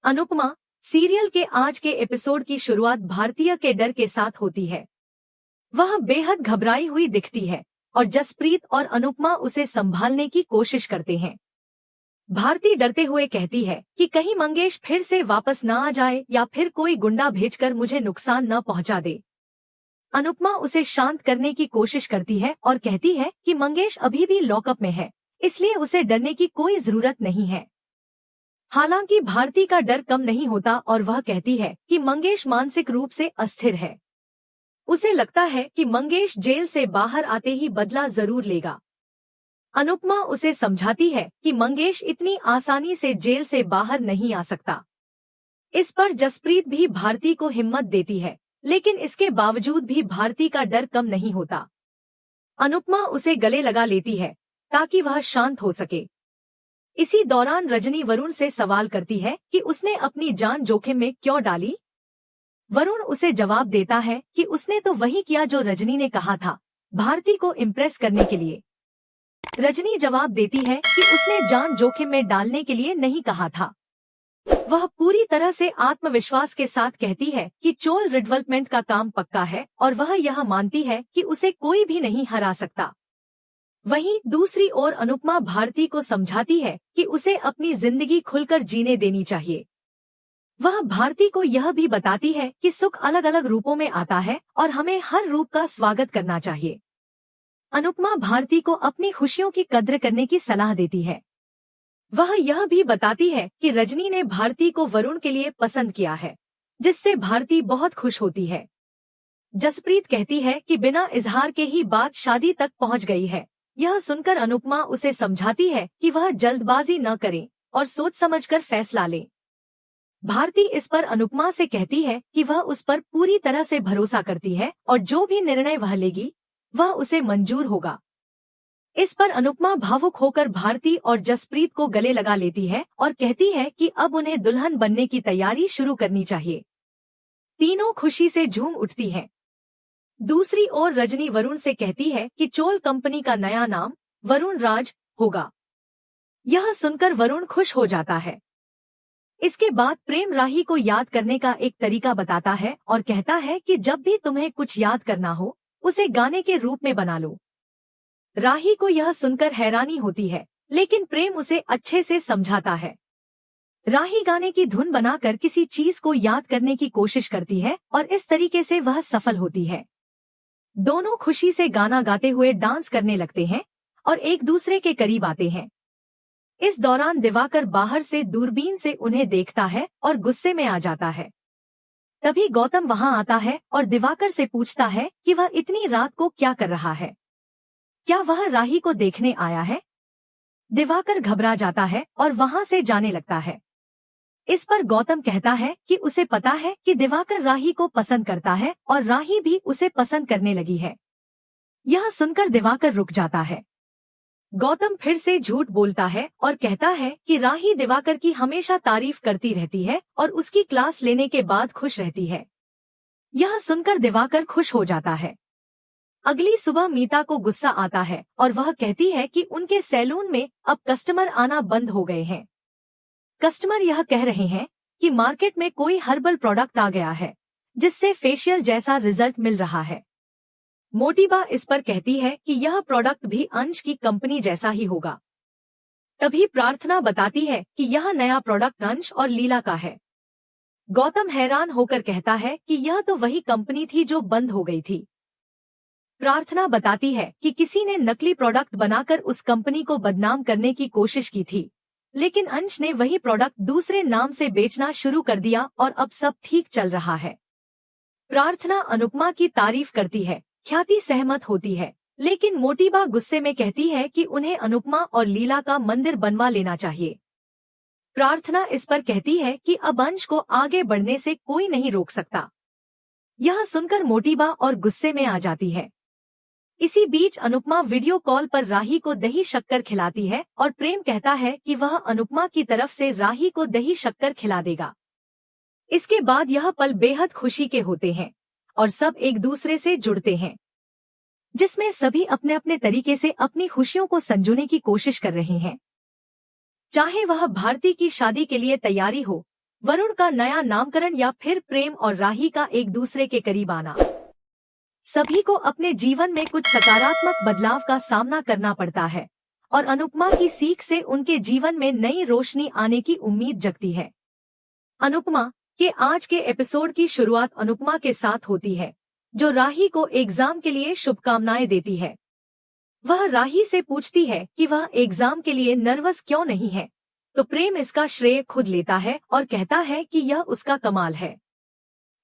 Anupama serial के आज के एपिसोड की शुरुआत भारतीय के डर के साथ होती है। वह बेहद घबराई हुई दिखती है और जसप्रीत और अनुपमा उसे संभालने की कोशिश करते हैं। भारती डरते हुए कहती है कि कहीं मंगेश फिर से वापस न आ जाए या फिर कोई गुंडा भेजकर मुझे नुकसान न पहुंचा दे। अनुपमा उसे शांत करने की कोशिश करती है और कहती है कि मंगेश अभी भी लॉकअप में है, इसलिए उसे डरने की कोई जरूरत नहीं है। हालांकि भारती का डर कम नहीं होता और वह कहती है कि मंगेश मानसिक रूप से अस्थिर है। उसे लगता है कि मंगेश जेल से बाहर आते ही बदला जरूर लेगा। अनुपमा उसे समझाती है कि मंगेश इतनी आसानी से जेल से बाहर नहीं आ सकता। इस पर जसप्रीत भी भारती को हिम्मत देती है, लेकिन इसके बावजूद भी भारती का डर कम नहीं होता। अनुपमा उसे गले लगा लेती है ताकि वह शांत हो सके। इसी दौरान रजनी वरुण से सवाल करती है कि उसने अपनी जान जोखिम में क्यों डाली। वरुण उसे जवाब देता है कि उसने तो वही किया जो रजनी ने कहा था, भारती को इम्प्रेस करने के लिए। रजनी जवाब देती है कि उसने जान जोखिम में डालने के लिए नहीं कहा था। वह पूरी तरह से आत्मविश्वास के साथ कहती है कि चोल रिडेवलपमेंट का काम पक्का है और वह यह मानती है कि उसे कोई भी नहीं हरा सकता। वहीं दूसरी ओर अनुपमा भारती को समझाती है कि उसे अपनी जिंदगी खुलकर जीने देनी चाहिए। वह भारती को यह भी बताती है कि सुख अलग अलग रूपों में आता है और हमें हर रूप का स्वागत करना चाहिए। अनुपमा भारती को अपनी खुशियों की कद्र करने की सलाह देती है। वह यह भी बताती है कि रजनी ने भारती को वरुण के लिए पसंद किया है, जिससे भारती बहुत खुश होती है। जसप्रीत कहती है कि बिना इजहार के ही बात शादी तक पहुंच गई है। यह सुनकर अनुपमा उसे समझाती है कि वह जल्दबाजी न करे और सोच समझकर फैसला ले। भारती इस पर अनुपमा से कहती है कि वह उस पर पूरी तरह से भरोसा करती है और जो भी निर्णय वह लेगी वह उसे मंजूर होगा। इस पर अनुपमा भावुक होकर भारती और जसप्रीत को गले लगा लेती है और कहती है कि अब उन्हें दुल्हन बनने की तैयारी शुरू करनी चाहिए। तीनों खुशी से झूम उठती हैं। दूसरी ओर रजनी वरुण से कहती है कि चोल कंपनी का नया नाम वरुण राज होगा। यह सुनकर वरुण खुश हो जाता है। इसके बाद प्रेम राही को याद करने का एक तरीका बताता है और कहता है कि जब भी तुम्हें कुछ याद करना हो उसे गाने के रूप में बना लो। राही को यह सुनकर हैरानी होती है, लेकिन प्रेम उसे अच्छे से समझाता है। राही गाने की धुन बनाकर किसी चीज को याद करने की कोशिश करती है और इस तरीके से वह सफल होती है। दोनों खुशी से गाना गाते हुए डांस करने लगते हैं और एक दूसरे के करीब आते हैं। इस दौरान दिवाकर बाहर से दूरबीन से उन्हें देखता है और गुस्से में आ जाता है। तभी गौतम वहां आता है और दिवाकर से पूछता है कि वह इतनी रात को क्या कर रहा है, क्या वह राही को देखने आया है। दिवाकर घबरा जाता है और वहां से जाने लगता है। इस पर गौतम कहता है कि उसे पता है कि दिवाकर राही को पसंद करता है और राही भी उसे पसंद करने लगी है। यह सुनकर दिवाकर रुक जाता है। गौतम फिर से झूठ बोलता है और कहता है कि राही दिवाकर की हमेशा तारीफ करती रहती है और उसकी क्लास लेने के बाद खुश रहती है। यह सुनकर दिवाकर खुश हो जाता है। अगली सुबह मीता को गुस्सा आता है और वह कहती है कि उनके सैलून में अब कस्टमर आना बंद हो गए हैं। कस्टमर यह कह रहे हैं कि मार्केट में कोई हर्बल प्रोडक्ट आ गया है जिससे फेशियल जैसा रिजल्ट मिल रहा है। मोटीबा इस पर कहती है कि यह प्रोडक्ट भी अंश की कंपनी जैसा ही होगा। तभी प्रार्थना बताती है कि यह नया प्रोडक्ट अंश और लीला का है। गौतम हैरान होकर कहता है कि यह तो वही कंपनी थी जो बंद हो गई थी। प्रार्थना बताती है कि किसी ने नकली प्रोडक्ट बनाकर उस कंपनी को बदनाम करने की कोशिश की थी, लेकिन अंश ने वही प्रोडक्ट दूसरे नाम से बेचना शुरू कर दिया और अब सब ठीक चल रहा है। प्रार्थना अनुपमा की तारीफ करती है, ख्याति सहमत होती है, लेकिन मोटीबा गुस्से में कहती है कि उन्हें अनुपमा और लीला का मंदिर बनवा लेना चाहिए। प्रार्थना इस पर कहती है कि अब अंश को आगे बढ़ने से कोई नहीं रोक सकता। यह सुनकर मोटीबा और गुस्से में आ जाती है। इसी बीच अनुपमा वीडियो कॉल पर राही को दही शक्कर खिलाती है और प्रेम कहता है कि वह अनुपमा की तरफ से राही को दही शक्कर खिला देगा। इसके बाद यह पल बेहद खुशी के होते हैं और सब एक दूसरे से जुड़ते हैं, जिसमें सभी अपने अपने तरीके से अपनी खुशियों को संजोने की कोशिश कर रहे हैं। चाहे वह भारती की शादी के लिए तैयारी हो वरुण का नया नामकरण या फिर प्रेम और राही का एक दूसरे के करीब आना। सभी को अपने जीवन में कुछ सकारात्मक बदलाव का सामना करना पड़ता है और अनुपमा की सीख से उनके जीवन में नई रोशनी आने की उम्मीद जगती है। अनुपमा के आज के एपिसोड की शुरुआत अनुपमा के साथ होती है, जो राही को एग्जाम के लिए शुभकामनाएं देती है। वह राही से पूछती है कि वह एग्जाम के लिए नर्वस क्यों नहीं है, तो प्रेम इसका श्रेय खुद लेता है और कहता है कि यह उसका कमाल है।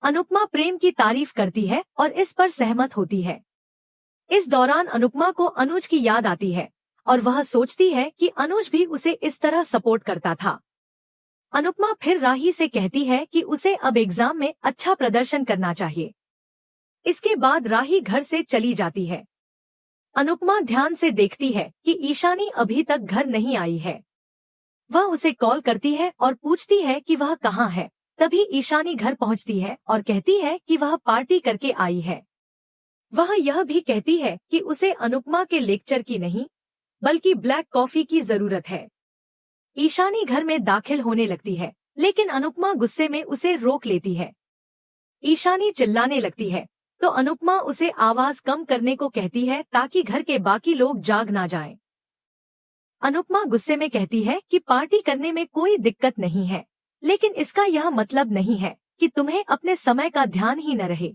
अनुपमा प्रेम की तारीफ करती है और इस पर सहमत होती है। इस दौरान अनुपमा को अनुज की याद आती है और वह सोचती है कि अनुज भी उसे इस तरह सपोर्ट करता था। अनुपमा फिर राही से कहती है कि उसे अब एग्जाम में अच्छा प्रदर्शन करना चाहिए। इसके बाद राही घर से चली जाती है। अनुपमा ध्यान से देखती है कि ईशानी अभी तक घर नहीं आई है। वह उसे कॉल करती है और पूछती है कि वह कहाँ है। तभी ईशानी घर पहुंचती है और कहती है कि वह पार्टी करके आई है। वह यह भी कहती है कि उसे अनुपमा के लेक्चर की नहीं बल्कि ब्लैक कॉफी की जरूरत है। ईशानी घर में दाखिल होने लगती है, लेकिन अनुपमा गुस्से में उसे रोक लेती है। ईशानी चिल्लाने लगती है तो अनुपमा उसे आवाज कम करने को कहती है ताकि घर के बाकी लोग जाग ना जाएं। अनुपमा गुस्से में कहती है कि पार्टी करने में कोई दिक्कत नहीं है, लेकिन इसका यह मतलब नहीं है कि तुम्हें अपने समय का ध्यान ही न रहे।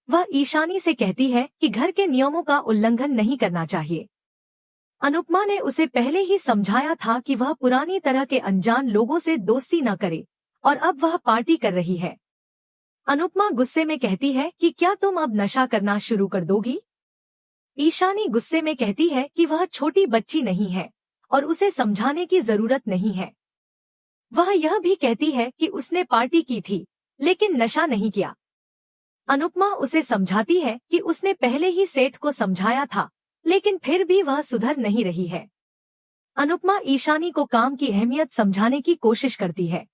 वह ईशानी से कहती है कि घर के नियमों का उल्लंघन नहीं करना चाहिए। अनुपमा ने उसे पहले ही समझाया था कि वह पुरानी तरह के अनजान लोगों से दोस्ती न करे और अब वह पार्टी कर रही है। अनुपमा गुस्से में कहती है कि क्या तुम अब नशा करना शुरू कर दोगी? ईशानी गुस्से में कहती है कि वह छोटी बच्ची नहीं है और उसे समझाने की जरूरत नहीं है। वह यह भी कहती है कि उसने पार्टी की थी लेकिन नशा नहीं किया। अनुपमा उसे समझाती है कि उसने पहले ही सेठ को समझाया था, लेकिन फिर भी वह सुधर नहीं रही है। अनुपमा ईशानी को काम की अहमियत समझाने की कोशिश करती है।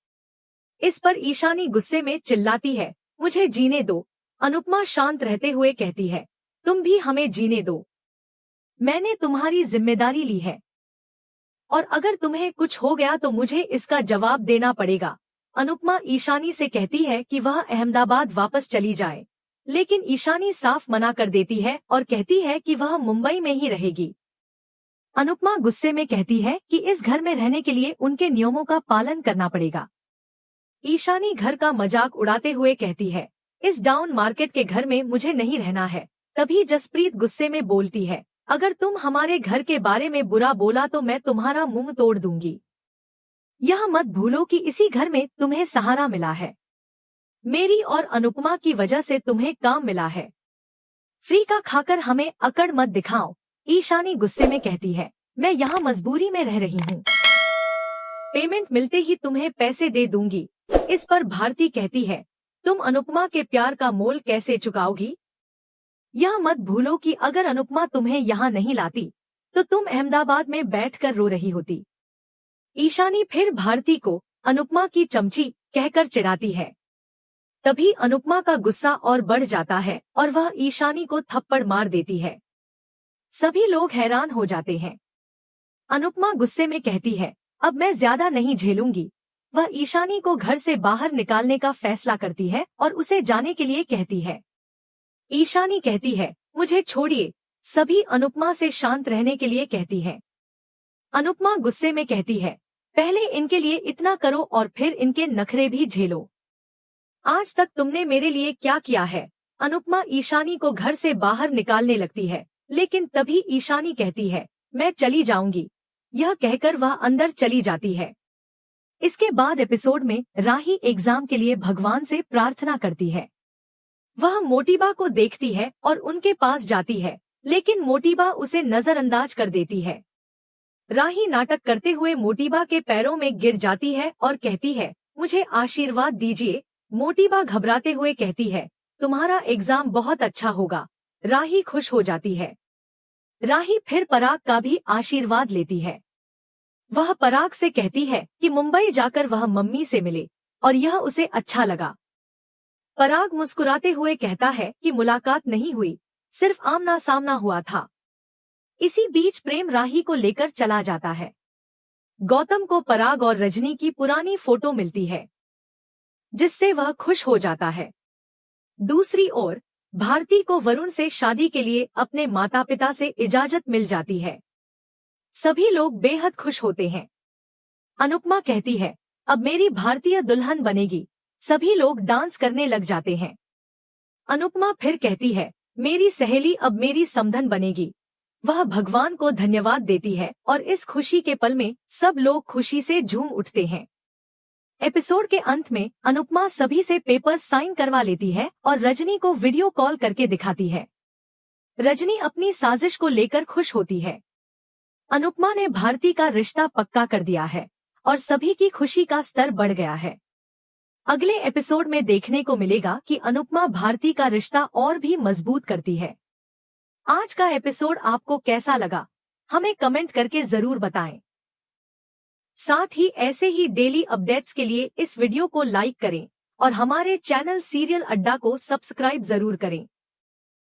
इस पर ईशानी गुस्से में चिल्लाती है, मुझे जीने दो। अनुपमा शांत रहते हुए कहती है, तुम भी हमें जीने दो। मैंने तुम्हारी जिम्मेदारी ली है और अगर तुम्हें कुछ हो गया तो मुझे इसका जवाब देना पड़ेगा। अनुपमा ईशानी से कहती है कि वह अहमदाबाद वापस चली जाए, लेकिन ईशानी साफ मना कर देती है और कहती है कि वह मुंबई में ही रहेगी। अनुपमा गुस्से में कहती है कि इस घर में रहने के लिए उनके नियमों का पालन करना पड़ेगा। ईशानी घर का मजाक उड़ाते हुए कहती है, इस डाउन मार्केट के घर में मुझे नहीं रहना है। तभी जसप्रीत गुस्से में बोलती है, अगर तुम हमारे घर के बारे में बुरा बोला तो मैं तुम्हारा मुंह तोड़ दूंगी। यह मत भूलो कि इसी घर में तुम्हें सहारा मिला है। मेरी और अनुपमा की वजह से तुम्हें काम मिला है। फ्री का खाकर हमें अकड़ मत दिखाओ। ईशानी गुस्से में कहती है, मैं यहाँ मजबूरी में रह रही हूँ। पेमेंट मिलते ही तुम्हें पैसे दे दूंगी। इस पर भारती कहती है, तुम अनुपमा के प्यार का मोल कैसे चुकाओगी? यह मत भूलो कि अगर अनुपमा तुम्हें यहाँ नहीं लाती तो तुम अहमदाबाद में बैठकर रो रही होती। ईशानी फिर भारती को अनुपमा की चमची कहकर चिढ़ाती है। तभी अनुपमा का गुस्सा और बढ़ जाता है और वह ईशानी को थप्पड़ मार देती है। सभी लोग हैरान हो जाते हैं। अनुपमा गुस्से में कहती है, अब मैं ज्यादा नहीं झेलूंगी। वह ईशानी को घर से बाहर निकालने का फैसला करती है और उसे जाने के लिए कहती है। ईशानी कहती है, मुझे छोड़िए। सभी अनुपमा से शांत रहने के लिए कहती है। अनुपमा गुस्से में कहती है, पहले इनके लिए इतना करो और फिर इनके नखरे भी झेलो। आज तक तुमने मेरे लिए क्या किया है? अनुपमा ईशानी को घर से बाहर निकालने लगती है, लेकिन तभी ईशानी कहती है, मैं चली जाऊंगी। यह कहकर वह अंदर चली जाती है। इसके बाद एपिसोड में राही एग्जाम के लिए भगवान से प्रार्थना करती है। वह मोटिबा को देखती है और उनके पास जाती है, लेकिन मोटिबा उसे नजरअंदाज कर देती है। राही नाटक करते हुए मोटिबा के पैरों में गिर जाती है और कहती है, मुझे आशीर्वाद दीजिए। मोटिबा घबराते हुए कहती है, तुम्हारा एग्जाम बहुत अच्छा होगा। राही खुश हो जाती है। राही फिर पराग का भी आशीर्वाद लेती है। वह पराग से कहती है कि मुंबई जाकर वह मम्मी से मिले और यह उसे अच्छा लगा। पराग मुस्कुराते हुए कहता है कि मुलाकात नहीं हुई, सिर्फ आमना सामना हुआ था। इसी बीच प्रेम राही को लेकर चला जाता है। गौतम को पराग और रजनी की पुरानी फोटो मिलती है। जिससे वह खुश हो जाता है। दूसरी ओर भारती को वरुण से शादी के लिए अपने माता पिता से इजाजत मिल जाती है। सभी लोग बेहद खुश होते हैं। अनुपमा कहती है, अब मेरी भारतीय दुल्हन बनेगी। सभी लोग डांस करने लग जाते हैं। अनुपमा फिर कहती है, मेरी सहेली अब मेरी समधन बनेगी। वह भगवान को धन्यवाद देती है और इस खुशी के पल में सब लोग खुशी से झूम उठते हैं। एपिसोड के अंत में अनुपमा सभी से पेपर साइन करवा लेती है और रजनी को वीडियो कॉल करके दिखाती है। रजनी अपनी साजिश को लेकर खुश होती है। अनुपमा ने भारती का रिश्ता पक्का कर दिया है और सभी की खुशी का स्तर बढ़ गया है। अगले एपिसोड में देखने को मिलेगा कि अनुपमा भारती का रिश्ता और भी मजबूत करती है। आज का एपिसोड आपको कैसा लगा, हमें कमेंट करके जरूर बताएं। साथ ही ऐसे ही डेली अपडेट्स के लिए इस वीडियो को लाइक करें और हमारे चैनल सीरियल अड्डा को सब्सक्राइब जरूर करें।